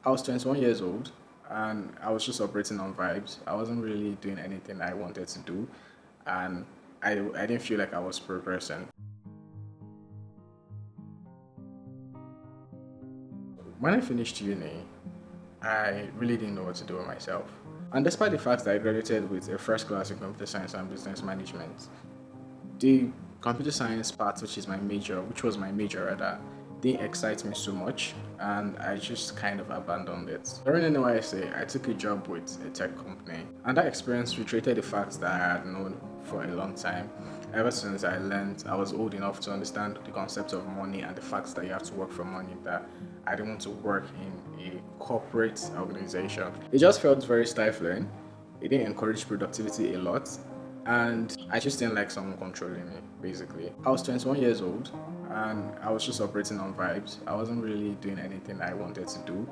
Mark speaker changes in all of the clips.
Speaker 1: I was 21 years old and I was just operating on vibes. I wasn't really doing anything I wanted to do, and I didn't feel like I was progressing. When I finished uni, I really didn't know what to do with myself. And despite the fact that I graduated with a first class in computer science and business management, the computer science part, which was my major rather, didn't excite me so much, and I just kind of abandoned it. During NYSA, I took a job with a tech company, and that experience reiterated the fact that I had known for a long time. Ever since I was old enough to understand the concept of money and the fact that you have to work for money, that I didn't want to work in a corporate organization. It just felt very stifling. It didn't encourage productivity a lot, and I just didn't like someone controlling me, basically. I was 21 years old and I was just operating on vibes. I wasn't really doing anything I wanted to do,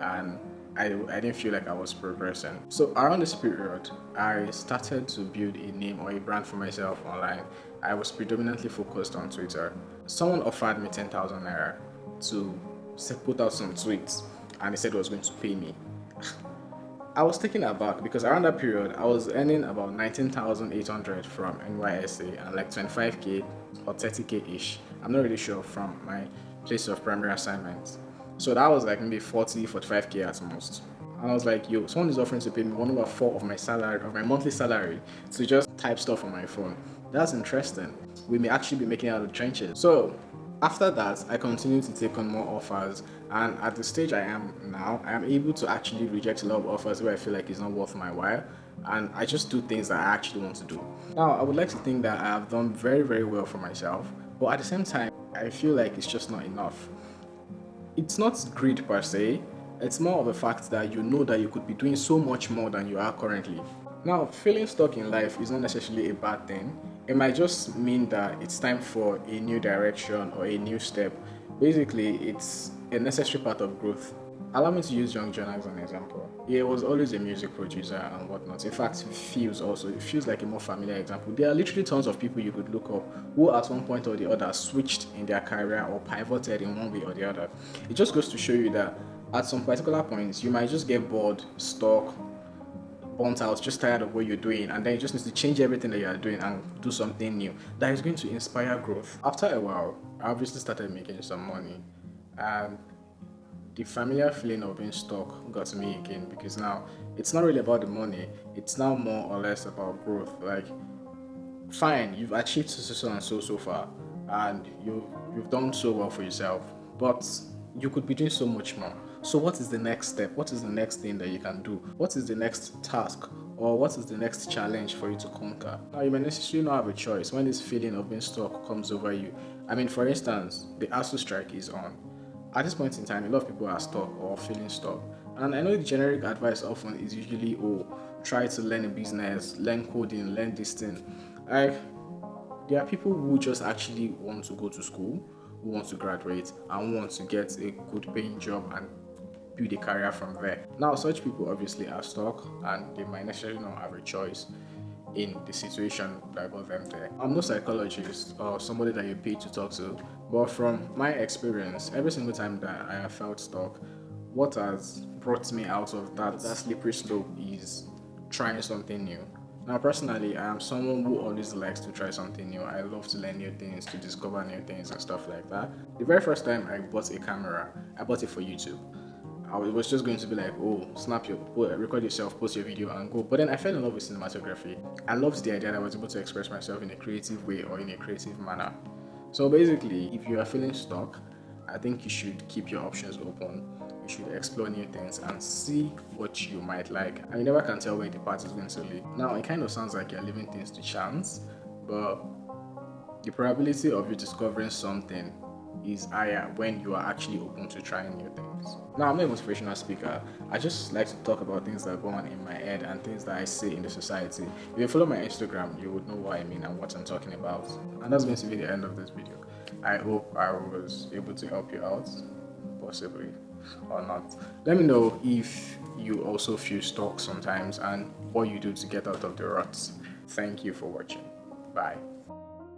Speaker 1: and I didn't feel like I was progressing. So around this period, I started to build a name or a brand for myself online. I was predominantly focused on Twitter. Someone offered me 10,000 naira to put out some tweets, and he said he was going to pay me. I was taken aback because around that period I was earning about 19,800 from NYSA and like 25k or 30k ish. I'm not really sure from my place of primary assignment. So that was like maybe 45k at most. And I was like, yo, someone is offering to pay me 1/4 of my salary, of my monthly salary, to just type stuff on my phone. That's interesting. We may actually be making it out of the trenches. So after that, I continued to take on more offers, and at the stage I am now, I am able to actually reject a lot of offers where I feel like it's not worth my while, and I just do things that I actually want to do. Now, I would like to think that I have done very, very well for myself, but at the same time, I feel like it's just not enough. It's not greed per se, it's more of the fact that you know that you could be doing so much more than you are currently. Now, feeling stuck in life is not necessarily a bad thing. It might just mean that it's time for a new direction or a new step. Basically, it's a necessary part of growth. Allow me to use Young John as an example. He was always a music producer and whatnot. In fact, it feels like a more familiar example. There are literally tons of people you could look up who at one point or the other switched in their career or pivoted in one way or the other. It just goes to show you that at some particular points you might just get bored, stuck, burnt out, just tired of what you're doing, and then you just need to change everything that you are doing and do something new that is going to inspire growth. After a while, I obviously started making some money, and the familiar feeling of being stuck got to me again because now it's not really about the money, it's now more or less about growth. Like, fine, you've achieved so and so far, and you've done so well for yourself, but you could be doing so much more. So what is the next step? What is the next thing that you can do? What is the next task, or what is the next challenge for you to conquer? Now, you may necessarily not have a choice when this feeling of being stuck comes over you. I mean, for instance, the ASU strike is on. At this point in time, a lot of people are stuck or feeling stuck. And I know the generic advice often is usually, oh, try to learn a business, learn coding, learn this thing. Like, there are people who just actually want to go to school, who want to graduate, and want to get a good paying job and build a career from there. Now, such people obviously are stuck and they might necessarily not have a choice in the situation that got them there. I'm no psychologist or somebody that you pay to talk to, but from my experience, every single time that I have felt stuck, what has brought me out of that slippery slope is trying something new. Now, personally, I am someone who always likes to try something new. I love to learn new things, to discover new things, and stuff like that. The very first time I bought a camera, I bought it for YouTube. I was just going to be like, oh, record yourself, post your video, and go. But then I fell in love with cinematography. I loved the idea that I was able to express myself in a creative way or in a creative manner. So basically, if you are feeling stuck, I think you should keep your options open. You should explore new things and see what you might like. And you never can tell where the path is going to lead. Now, it kind of sounds like you're leaving things to chance, but the probability of you discovering something is higher when you are actually open to trying new things. Now, I'm not a motivational speaker. I just like to talk about things that go on in my head and things that I see in the society. If you follow my Instagram, you would know what I mean and what I'm talking about. And that's going to be the end of this video. I hope I was able to help you out, possibly or not. Let me know if you also feel stuck sometimes and what you do to get out of the ruts. Thank you for watching. Bye.